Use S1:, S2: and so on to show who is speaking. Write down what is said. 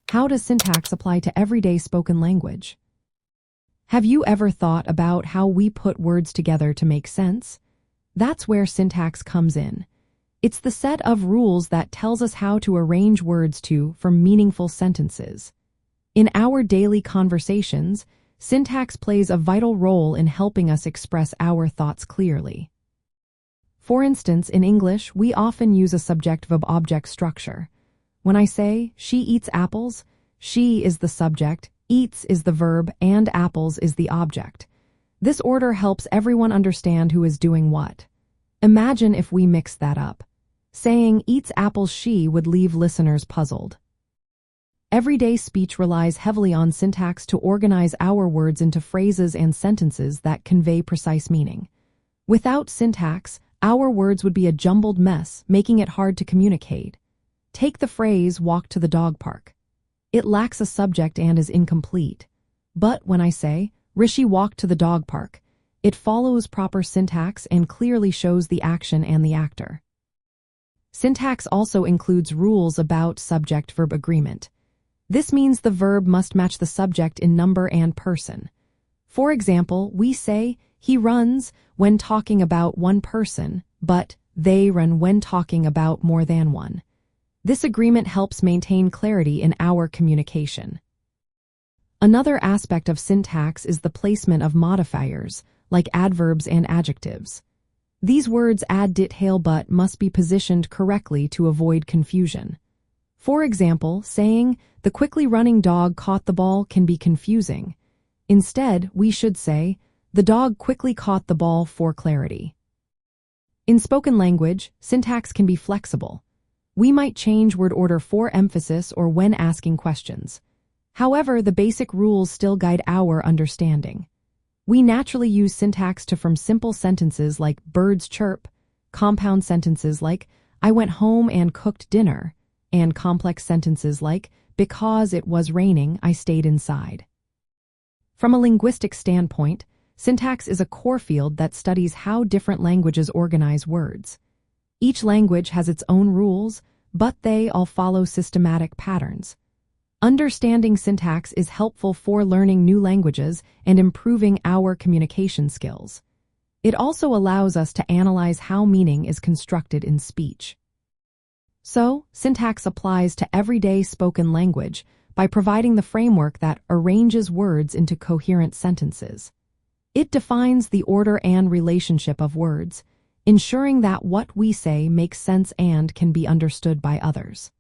S1: How does syntax apply to everyday spoken language? Have you ever thought about how we put words together to make sense? That's where syntax comes in. It's the set of rules that tells us how to arrange words to form meaningful sentences. In our daily conversations, syntax plays a vital role in helping us express our thoughts clearly. For instance, in English, we often use a subject-verb-object structure. When I say, she eats apples, she is the subject, eats is the verb, and apples is the object. This order helps everyone understand who is doing what. Imagine if we mix that up. Saying, eats apples she would leave listeners puzzled. Everyday speech relies heavily on syntax to organize our words into phrases and sentences that convey precise meaning. Without syntax, our words would be a jumbled mess, making it hard to communicate. Take the phrase, walk to the dog park. It lacks a subject and is incomplete. But when I say, Rishi walked to the dog park, it follows proper syntax and clearly shows the action and the actor. Syntax also includes rules about subject-verb agreement. This means the verb must match the subject in number and person. For example, we say, he runs when talking about one person, but they run when talking about more than one. This agreement helps maintain clarity in our communication. Another aspect of syntax is the placement of modifiers, like adverbs and adjectives. These words add detail but must be positioned correctly to avoid confusion. For example, saying, the quickly running dog caught the ball can be confusing. Instead, we should say, the dog quickly caught the ball for clarity. In spoken language, syntax can be flexible. We might change word order for emphasis or when asking questions. However, the basic rules still guide our understanding. We naturally use syntax to form simple sentences like birds chirp, compound sentences like I went home and cooked dinner, and complex sentences like because it was raining, I stayed inside. From a linguistic standpoint, syntax is a core field that studies how different languages organize words. Each language has its own rules, but they all follow systematic patterns. Understanding syntax is helpful for learning new languages and improving our communication skills. It also allows us to analyze how meaning is constructed in speech. So, syntax applies to everyday spoken language by providing the framework that arranges words into coherent sentences. It defines the order and relationship of words, ensuring that what we say makes sense and can be understood by others.